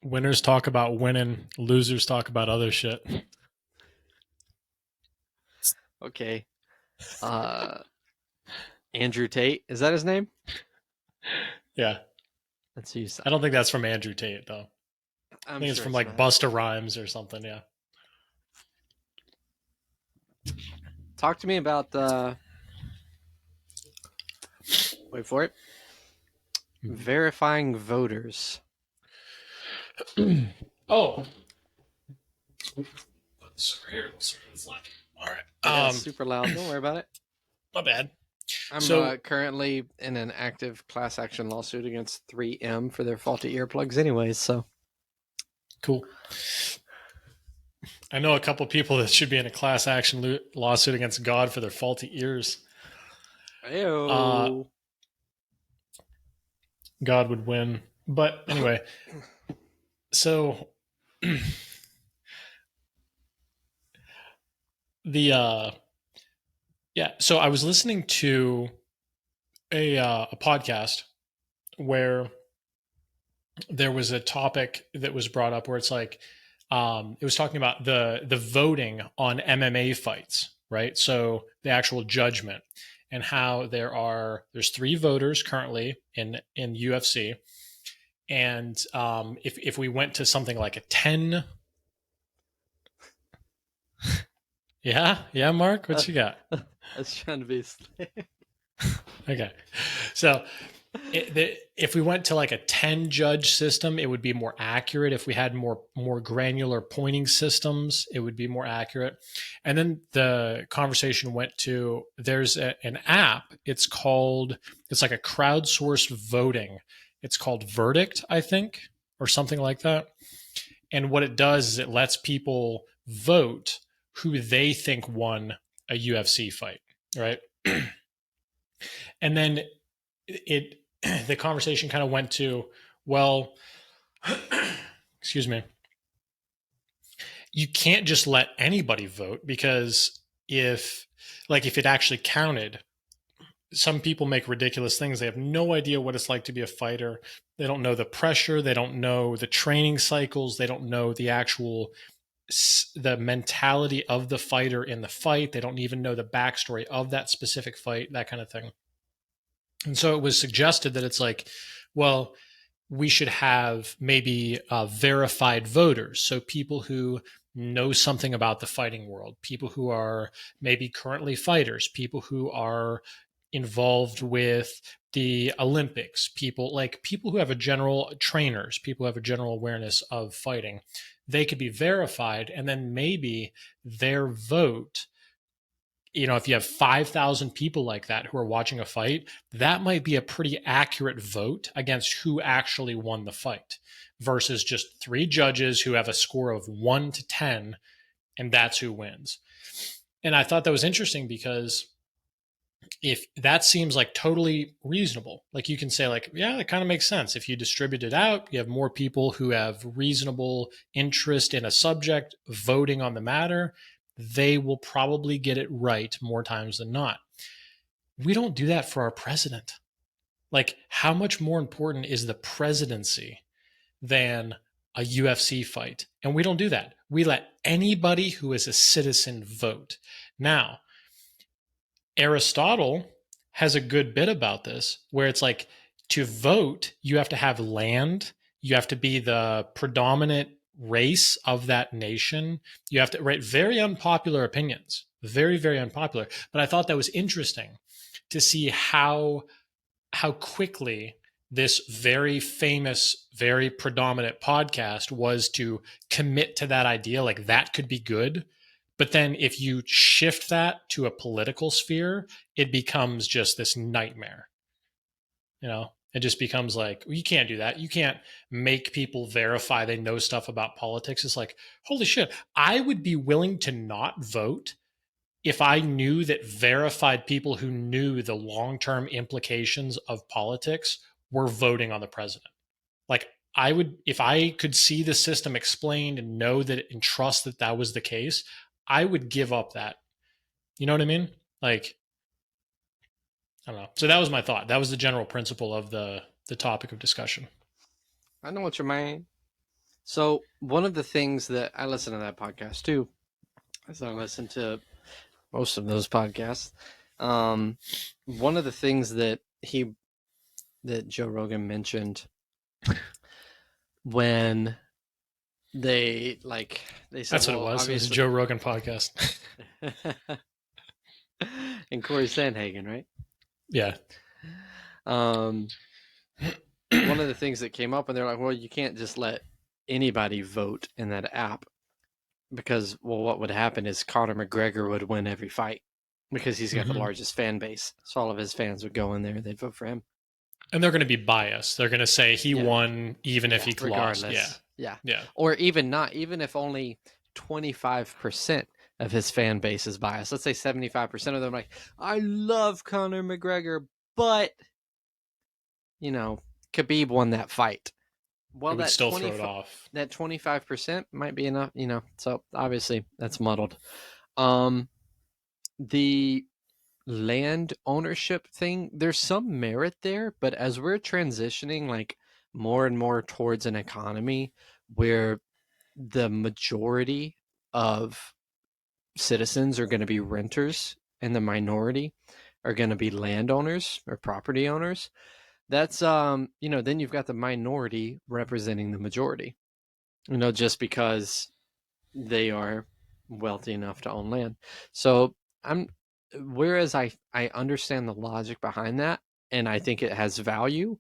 Winners talk about winning, losers talk about other shit. Okay. Uh, Andrew Tate, is that his name? Yeah. That's who you I said. don't think that's from Andrew Tate, though. I I'm think it's sure from it's like not. Busta Rhymes or something. Yeah. Talk to me about wait for it. Verifying voters. Oh. All Yeah, right. it's super loud. Don't worry about it. My bad. I'm So currently in an active class action lawsuit against 3M for their faulty earplugs, anyways. So, cool. I know a couple people that should be in a class action lawsuit against God for their faulty ears. Uh, Ayo. God would win. But anyway, so the yeah, so I was listening to a podcast where there was a topic that was brought up where it's like it was talking about the voting on MMA fights, right? So the actual judgment and how there's three voters currently in UFC, and if we went to something like a 10, yeah, Mark, I what you got? was trying to be. Okay, so if we went to like a 10 judge system, it would be more accurate. If we had more granular pointing systems, it would be more accurate. And then the conversation went to there's an app. It's like a crowdsourced voting. It's called Verdict, I think, or something like that. And what it does is it lets people vote who they think won a UFC fight, right? And then it the conversation kind of went to, well, excuse me, you can't just let anybody vote because if it actually counted, some people make ridiculous things. They have no idea what it's like to be a fighter. They don't know the pressure. They don't know the training cycles. They don't know the mentality of the fighter in the fight. They don't even know the backstory of that specific fight, that kind of thing. And so it was suggested that it's like, well, we should have maybe verified voters. So people who know something about the fighting world, people who are maybe currently fighters, people who are involved with the Olympics, people who have a general trainers, people who have a general awareness of fighting, they could be verified. And then maybe their vote, if you have 5,000 people like that who are watching a fight, that might be a pretty accurate vote against who actually won the fight versus just three judges who have a score of 1 to 10 and that's who wins. And I thought that was interesting because if that seems like totally reasonable, like you can say like, yeah, that kind of makes sense. If you distribute it out, you have more people who have reasonable interest in a subject voting on the matter, they will probably get it right more times than not. We don't do that for our president. Like, how much more important is the presidency than a UFC fight? And we don't do that. We let anybody who is a citizen vote. Now, Aristotle has a good bit about this where it's like to vote, you have to have land, you have to be the predominant race of that nation. You have to write very unpopular opinions, very, very unpopular. But I thought that was interesting to see how quickly this very famous, very predominant podcast was to commit to that idea, like that could be good. But then if you shift that to a political sphere, it becomes just this nightmare. It just becomes like, well, you can't do that. You can't make people verify they know stuff about politics. It's like, holy shit, I would be willing to not vote if I knew that verified people who knew the long term implications of politics were voting on the president. Like, I would, if I could see the system explained and know that and trust that that was the case, I would give up that. You know what I mean? Like, I don't know. So that was my thought. That was the general principle of the topic of discussion. I know what you mean. So one of the things that I listen to that podcast too, as I listen to most of those podcasts, um, one of the things that Joe Rogan mentioned when they said, That's what it well, was. It was a obviously, Joe Rogan podcast. and Corey Sandhagen, right? Yeah. Um, one of the things that came up, and they're like, well, you can't just let anybody vote in that app because, well, what would happen is Conor McGregor would win every fight because he's got the Hmm. largest fan base. So all of his fans would go in there, they'd vote for him. And they're going to be biased. They're going to say he Yeah, won even if yeah, he lost. Yeah. regardless. Yeah. Yeah. Or even not, even if only 25% of his fan base is biased. Let's say 75% of them are like, I love Conor McGregor, but, you know, Khabib won that fight. It Well, would still throw it off. that 25% might be enough, So obviously that's muddled. Um the land ownership thing, there's some merit there, but as we're transitioning like more and more towards an economy where the majority of citizens are going to be renters and the minority are going to be landowners or property owners, that's then you've got the minority representing the majority, just because they are wealthy enough to own land. So I'm whereas I understand the logic behind that, and I think it has value.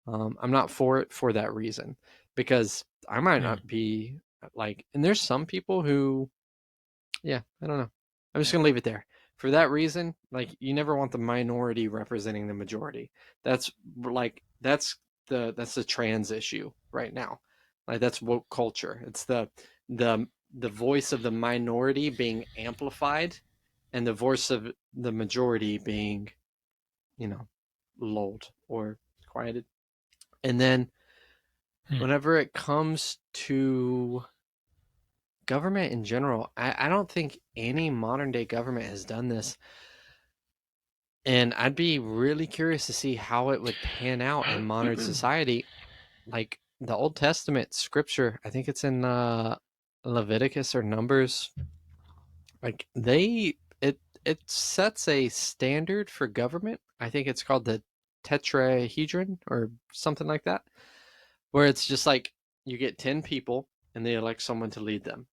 I'm not for it for that reason, because I might Mm. not be like, and there's some people who, yeah, I don't know. I'm just gonna leave it there. For that reason, like, you never want the minority representing the majority. That's like that's the trans issue right now. Like, that's woke culture. It's the the voice of the minority being amplified, and the voice of the majority being, you know, lulled or quieted. And then Mm. whenever it comes to government in general, I don't think any modern day government has done this. And I'd be really curious to see how it would pan out in modern society. Like the Old Testament scripture, I think it's in Leviticus or Numbers. Like it sets a standard for government. I think it's called the tetrahedron or something like that, where it's just like you get 10 people and they elect someone to lead them.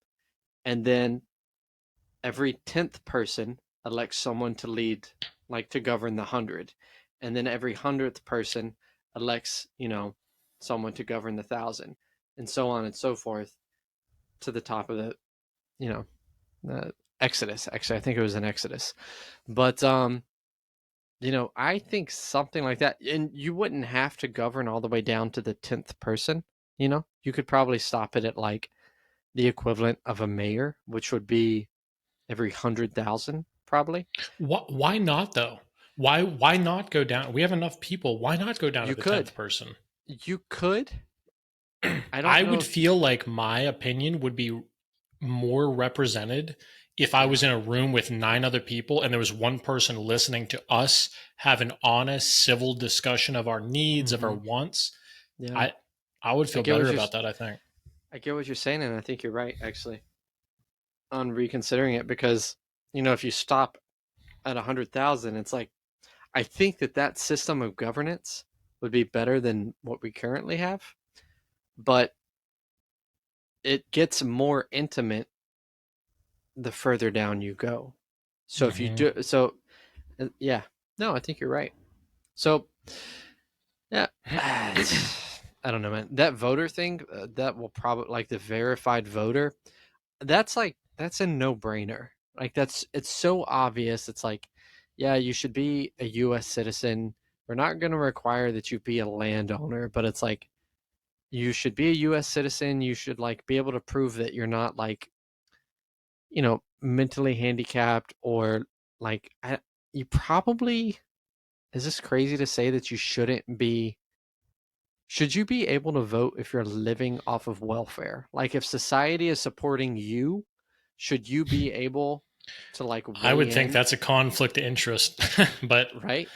And then every 10th person elects someone to lead, like to govern the 100. And then every 100th person elects, someone to govern the 1,000, and so on and so forth, to the top of you know, the Exodus. Actually, I think it was an Exodus. But, I think something like that. And you wouldn't have to govern all the way down to the 10th person. You could probably stop it at like the equivalent of a mayor, which would be every 100,000, probably. Why not though? Why not go down? We have enough people. Why not go down to You the could. 10th person? You could. I don't I know would if. feel like my opinion would be more represented if I was Yeah. in a room with 9 other people and there was one person listening to us have an honest civil discussion of our needs, of our Hmm. wants. Yeah. I I would I feel get what better you're. about that, I think. I get what you're saying, and I think you're right, actually, on reconsidering it, because if you stop at 100,000, it's like, I think that system of governance would be better than what we currently have, but it gets more intimate the further down you go. So if you Hmm. do, so yeah, no, I think you're right. So yeah, I don't know, man. That voter thing, that will probably, like, the verified voter. That's a no brainer. Like, it's so obvious. It's like, yeah, you should be a U.S. citizen. We're not going to require that you be a landowner, but it's like, you should be a U.S. citizen. You should, like, be able to prove that you're not, like, mentally handicapped, or like, you probably, is this crazy to say that you shouldn't be, should you be able to vote if you're living off of welfare? Like, if society is supporting you, should you be able to, like, I weigh would think in, that's a conflict of interest, but right?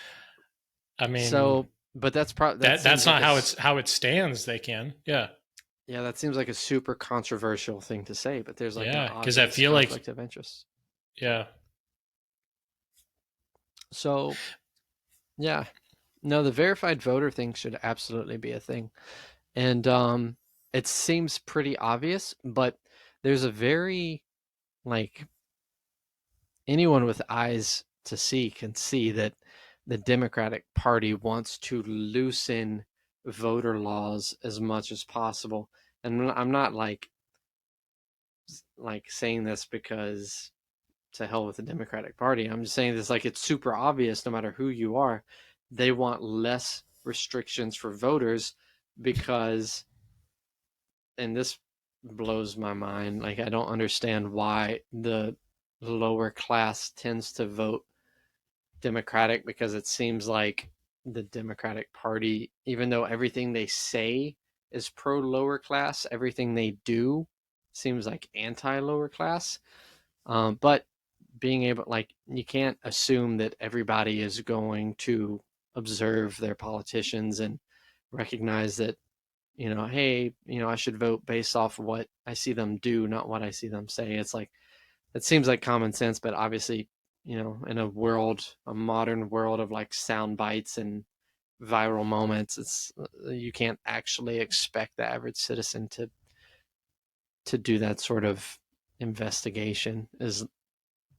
I mean So, but that that seems that's like not a how it stands. They can, yeah. Yeah, that seems like a super controversial thing to say, but there's like an Yeah, because I obvious feel like, conflict of interest. yeah. So, yeah, no, the verified voter thing should absolutely be a thing. And it seems pretty obvious, but there's a very, like, anyone with eyes to see can see that the Democratic Party wants to loosen voter laws as much as possible. And I'm not like saying this because to hell with the Democratic Party. I'm just saying this like it's super obvious no matter who you are. They want less restrictions for voters because, and this blows my mind, like I don't understand why the lower class tends to vote Democratic, because it seems like the Democratic Party, even though everything they say is pro lower class, everything they do seems like anti lower class. But being able, like, you can't assume that everybody is going to observe their politicians and recognize that, hey, I should vote based off what I see them do, not what I see them say. It's like, it seems like common sense, but obviously, in a modern world of like sound bites and viral moments, it's you can't actually expect the average citizen to do that sort of investigation, as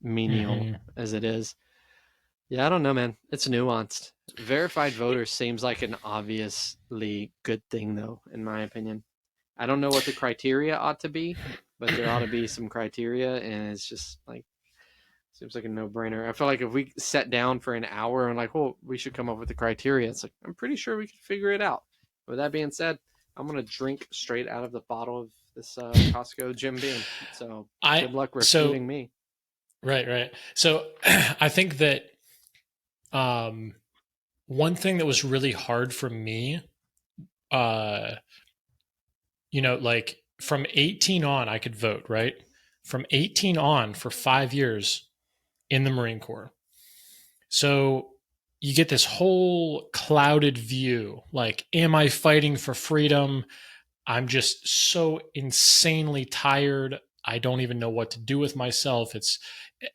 menial Hmm. as it is. Yeah, I don't know, man. It's nuanced. Verified voter seems like an obviously good thing, though, in my opinion. I don't know what the criteria ought to be, but there ought to be some criteria, and it's just like seems like a no-brainer. I feel like if we sat down for an hour and like, well, we should come up with the criteria, it's like I'm pretty sure we could figure it out. With that being said, I'm gonna drink straight out of the bottle of this Costco Jim Beam. So I good luck so refuting me. right. So I think that um, one thing that was really hard for me, uh, like from 18 on, I could vote, right? From 18 on for 5 years in the Marine Corps. So you get this whole clouded view. Like, am I fighting for freedom? I'm just so insanely tired. I don't even know what to do with myself.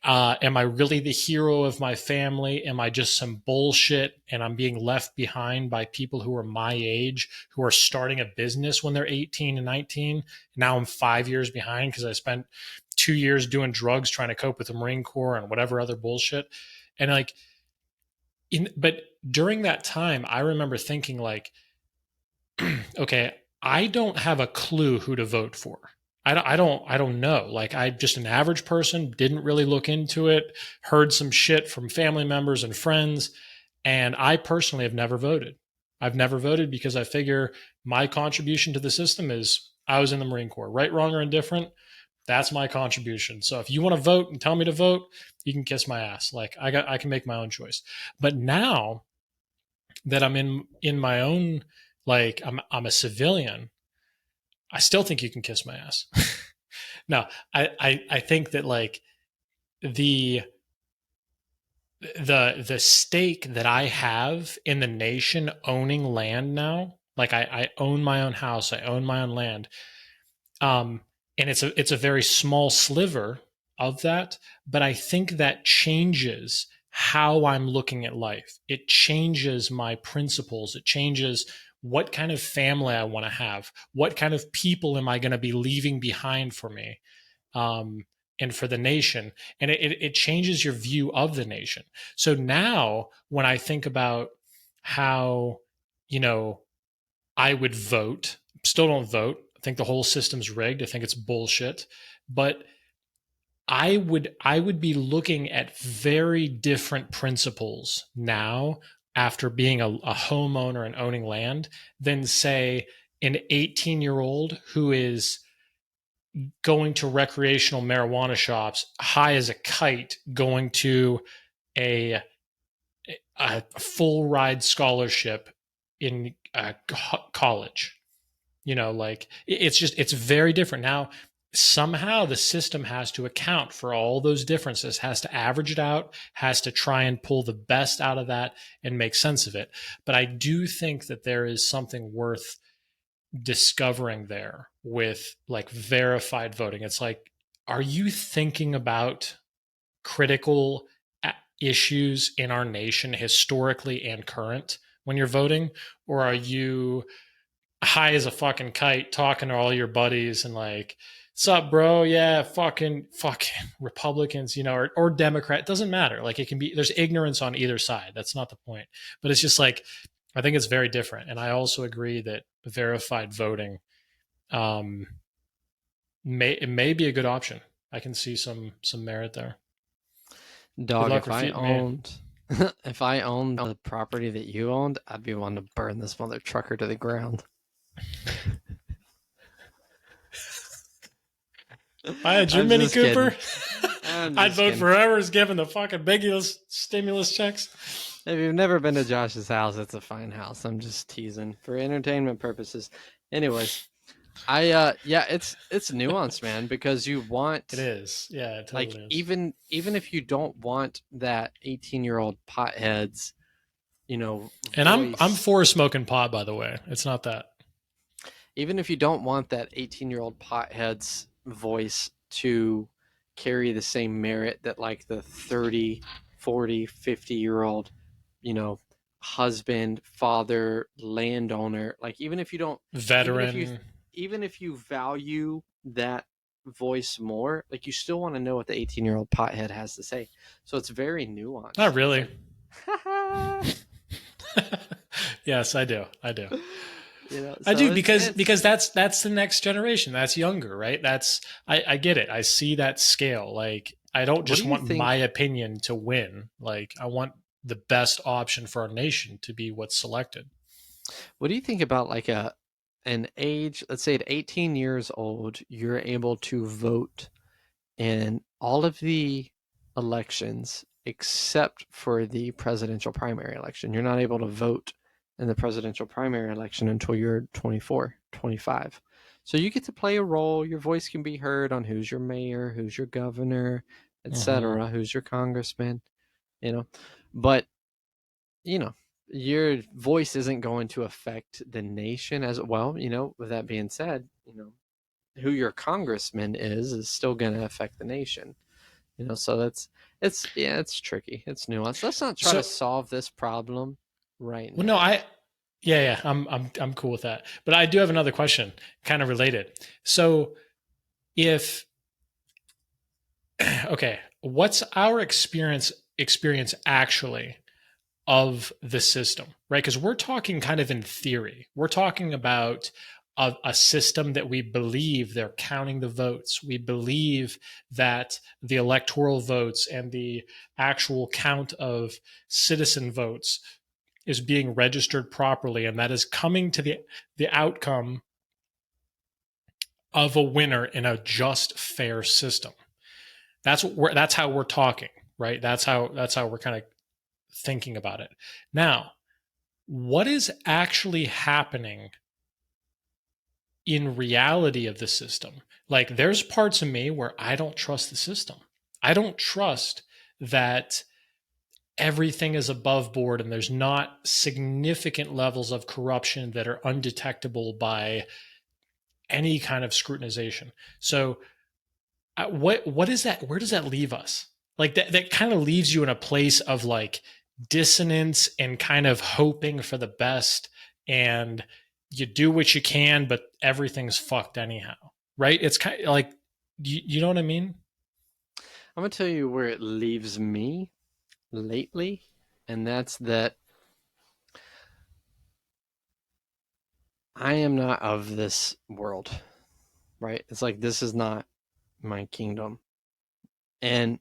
Am I really the hero of my family? Am I just some bullshit and I'm being left behind by people who are my age, who are starting a business when they're 18 and 19? Now I'm 5 years behind because I spent 2 years doing drugs trying to cope with the Marine Corps and whatever other bullshit. And like, but during that time, I remember thinking like, okay, I don't have a clue who to vote for. I don't know. Like, I'm just an average person, didn't really look into it, heard some shit from family members and friends, and I personally have never voted. I've never voted because I figure my contribution to the system is I was in the Marine Corps, right, wrong, or indifferent. That's my contribution. So if you want to vote and tell me to vote, you can kiss my ass. Like, I can make my own choice. But now that I'm in my own, like, I'm a civilian, I still think you can kiss my ass. No, I think that like the the stake that I have in the nation owning land now, like I own my own house, I own my own land. Um, and it's a very small sliver of that, but I think that changes how I'm looking at life. It changes my principles. It changes what kind of family I want to have. What kind of people am I going to be leaving behind for me? And for the nation, and it changes your view of the nation. So now, when I think about how, you know, I would vote, still don't vote. I think the whole system's rigged. I think it's bullshit. But I would be looking at very different principles now after being a homeowner and owning land than say an 18-year-old who is going to recreational marijuana shops high as a kite, going to a a full ride scholarship in college. Like, it's very different now. Somehow the system has to account for all those differences, has to average it out, has to try and pull the best out of that and make sense of it. But I do think that there is something worth discovering there with like verified voting. It's like, are you thinking about critical issues in our nation historically and current when you're voting, or are you high as a fucking kite talking to all your buddies and like, "Sup, bro? Yeah, fucking Republicans, or Democrat. It doesn't matter. Like, it can be. There's ignorance on either side. That's not the point. But it's just like, I think it's very different. And I also agree that verified voting, um, may be a good option. I can see some merit there. Good Dog, luck if I refuting me. owned if I owned the property that you owned, I'd be wanting to burn this mother trucker to the ground. If I had your I'm Mini just Cooper, kidding. I'm I'd just vote kidding. for whoever's giving the fucking biggest stimulus checks. If you've never been to Josh's house, it's a fine house. I'm just teasing for entertainment purposes. Anyways, yeah, it's nuanced, man, because you It want, is. Yeah, it like, totally is. even if you don't want that 18-year-old pothead's, And I'm voice, for smoking pot, by the way. It's not that. even if you don't want that 18-year-old pothead's voice to carry the same merit that like the 30, 40, 50-year-old, you know, husband, father, landowner, like, even if you Veteran. even if you value that voice more, like, you still want to know what the 18-year-old pothead has to say. So it's very Not nuanced. It's really. like Yes, I do. I do. I so do it's because that's the next generation. That's younger, right? I get it. I see that scale. Like, I don't what do just you want my think opinion to win. Like, I want the best option for our nation to be what's selected. What do you think about like an age, let's say at 18 years old, you're able to vote in all of the elections except for the presidential primary election. You're not able to vote in the presidential primary election until you're 24, 25. So you get to play a role, your voice can be heard on who's your mayor, who's your governor, Hmm. etc., who's your congressman, you know. But you know, your voice isn't going to affect the nation as well. With that being said, who your congressman is still going to affect the nation. So it's yeah, it's tricky. It's nuanced. Let's not try to So, solve this problem right well, no, now. yeah, I'm cool with that. But I do have another question, kind of related. So, if okay, what's our experience actually of the system, right? Because we're talking kind of in theory. We're talking about a system that we believe they're counting the votes. We believe that the electoral votes and the actual count of citizen votes is being registered properly, and that is coming to the outcome of a winner in a just, fair system. That's how we're talking, right? That's how we're kind of thinking about it. Now, what is actually happening in reality of the system? Like, there's parts of me where I don't trust the system. I don't trust that everything is above board and there's not significant levels of corruption that are undetectable by any kind of scrutinization. So, what is that? Where does that leave us? Like, that kind of leaves you in a place of like dissonance and kind of hoping for the best, and you do what you can, but everything's fucked anyhow, right? It's kind of like, you know what I mean? I'm gonna tell you where it leaves me lately, and that's that I am not of this world. Right? It's like this is not my kingdom, and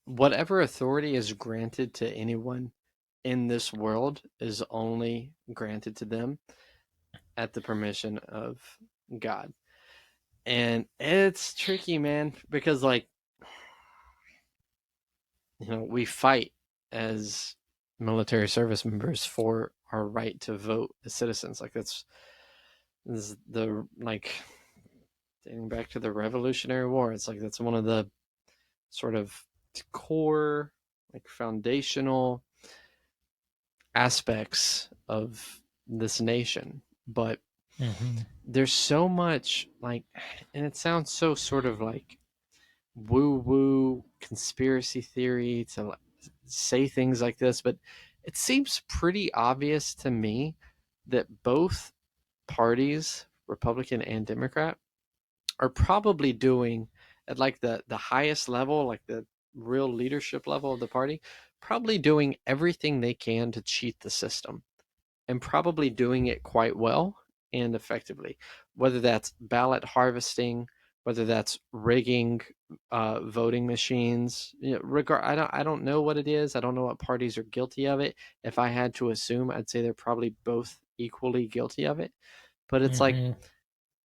whatever authority is granted to anyone in this world is only granted to them at the permission of God. And it's tricky, man, because like, we fight as military service members for our right to vote as citizens. Like this is the like dating back to the Revolutionary War. It's like that's one of the sort of core, like, foundational aspects of this nation. But Mm-hmm. There's so much like, and it sounds so sort of like woo woo conspiracy theory to like, say things like this, but it seems pretty obvious to me that both parties, Republican and Democrat, are probably doing at like the highest level, like the real leadership level of the party, probably doing everything they can to cheat the system and probably doing it quite well and effectively. Whether that's ballot harvesting, whether that's rigging voting machines, I don't know what it is. I don't know what parties are guilty of it. If I had to assume, I'd say they're probably both equally guilty of it. But it's like Mm-hmm.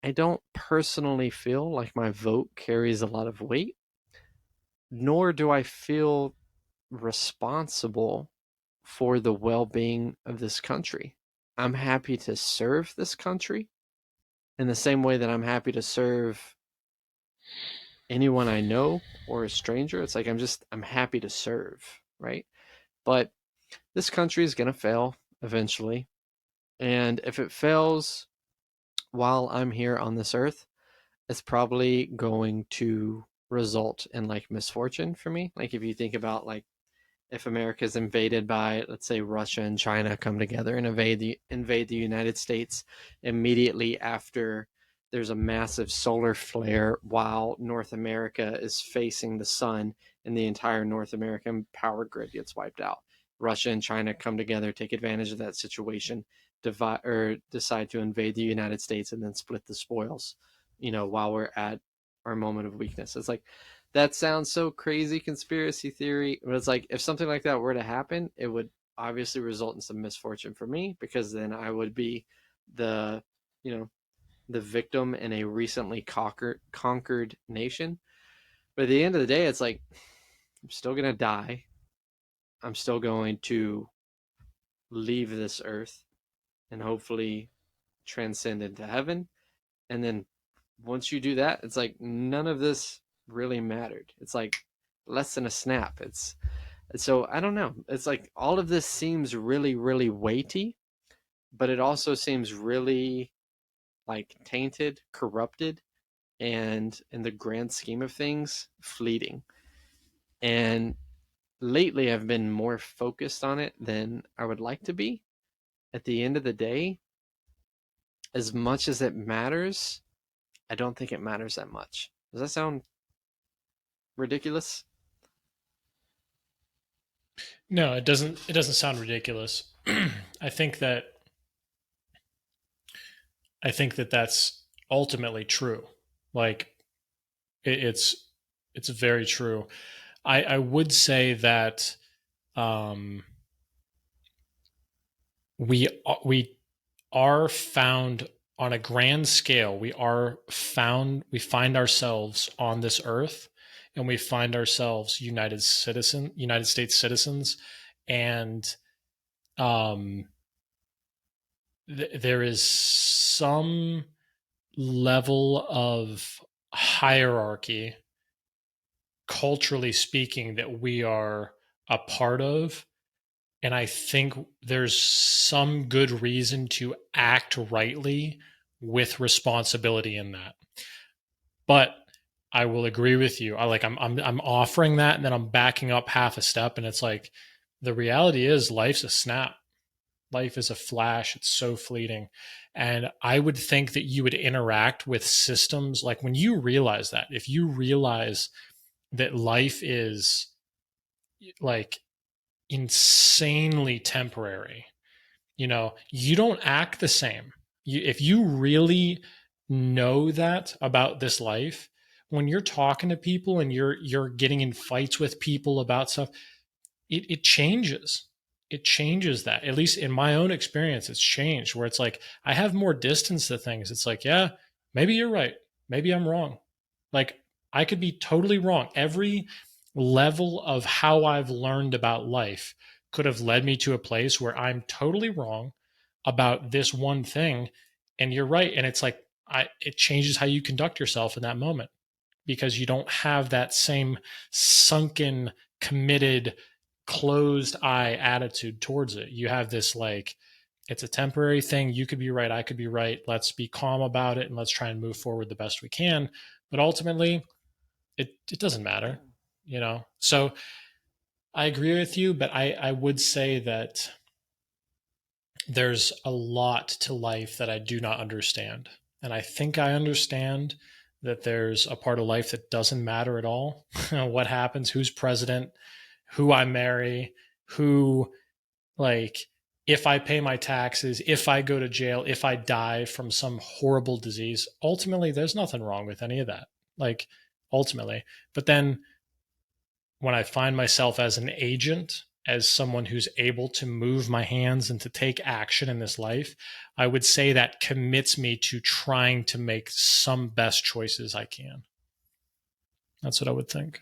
I don't personally feel like my vote carries a lot of weight, nor do I feel responsible for the well being of this country. I'm happy to serve this country in the same way that I'm happy to serve anyone I know or a stranger. It's like I'm happy to serve, right? But this country is going to fail eventually. And if it fails while I'm here on this earth, it's probably going to result in like misfortune for me. Like if you think about like if America is invaded by, let's say, Russia and China come together and invade the United States immediately after there's a massive solar flare while North America is facing the sun and the entire North American power grid gets wiped out. Russia and China come together, take advantage of that situation, divide or decide to invade the United States and then split the spoils, while we're at our moment of weakness. It's like that sounds so crazy conspiracy theory, but it's like if something like that were to happen, it would obviously result in some misfortune for me because then I would be the, you know, the victim in a recently conquered nation. But at the end of the day, it's like I'm still gonna die. I'm still going to leave this earth and hopefully transcend into heaven. And then once you do that, it's like none of this really mattered. It's like less than a snap. So I don't know. It's like all of this seems really, really weighty, but it also seems really like tainted, corrupted, and in the grand scheme of things, fleeting. And lately, I've been more focused on it than I would like to be. At the end of the day, as much as it matters, I don't think it matters that much. Does that sound ridiculous? No, it doesn't. It doesn't sound ridiculous. I think that I think that that's ultimately true. Like it, it's it's very true. I would say that um, we are found on a grand scale. We find ourselves on this earth, and we find ourselves United States citizens, and um, there is some level of hierarchy, culturally speaking, that we are a part of. And I think there's some good reason to act rightly with responsibility in that. But I will agree with you. I'm offering that and then I'm backing up half a step, and it's like the reality is life's a snap. Life is a flash. It's so fleeting. And I would think that you would interact with systems like when you realize that, if you realize that life is like insanely temporary, you don't act the same. If you really know that about this life, when you're talking to people and you're getting in fights with people about stuff, it changes. It changes that. At least in my own experience, it's changed where it's like I have more distance to things. It's like, yeah, maybe you're right. Maybe I'm wrong. Like I could be totally wrong. Every level of how I've learned about life could have led me to a place where I'm totally wrong about this one thing and you're right. And it's like it changes how you conduct yourself in that moment because you don't have that same sunken, committed, closed eye attitude towards it. You have this like It's a temporary thing. You could be right. I could be right. Let's be calm about it and let's try and move forward the best we can. But ultimately, it doesn't matter, you know? So I agree with you, but I would say that there's a lot to life that I do not understand. And I think I understand that there's a part of life that doesn't matter at all. What happens, who's president, who I marry, who, like, if I pay my taxes, if I go to jail, if I die from some horrible disease, ultimately, there's nothing wrong with any of that. Like, ultimately. But then when I find myself as an agent, as someone who's able to move my hands and to take action in this life, I would say that commits me to trying to make some best choices I can. That's what I would think.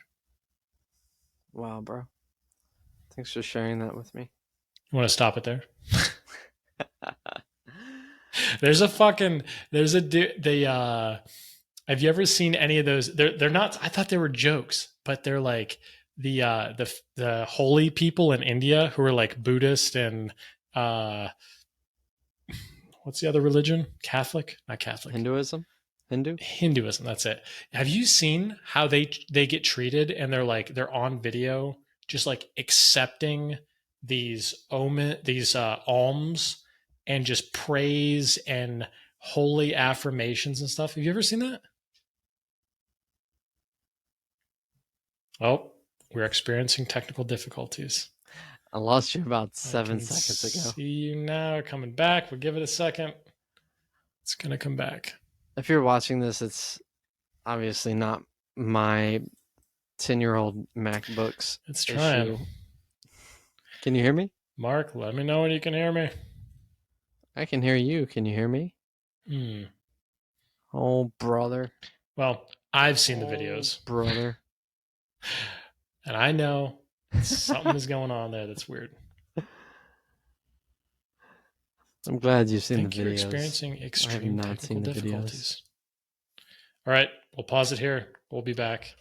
Wow, bro. Thanks for sharing that with me. You want to stop it there? There's a they have you ever seen any of those? They're not, I thought they were jokes, but they're like the holy people in India who are like Buddhist and uh what's the other religion? Catholic? Not Catholic. Hinduism? Hindu? Hinduism, that's it. Have you seen how they get treated and they're on video just like accepting these alms and just praise and holy affirmations and stuff? Have you ever seen that? Oh, we're experiencing technical difficulties. I lost you about I 7 seconds ago. see you now coming back. We'll give it a second. It's gonna come back. If you're watching this, it's obviously not my 10-year-old MacBook's It's issue. trying. Can you hear me? Mark, let me know when you can hear me. I can hear you. Can you hear me? Hmm. Oh, brother. Well, I've seen the videos, brother. and I know something is going on there that's weird. I'm glad you've I seen the think you're videos. experiencing I have extreme not technical seen the videos. difficulties. All right, we'll pause it here. We'll be back.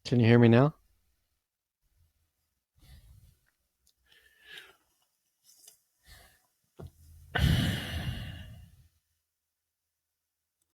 Can you hear me now?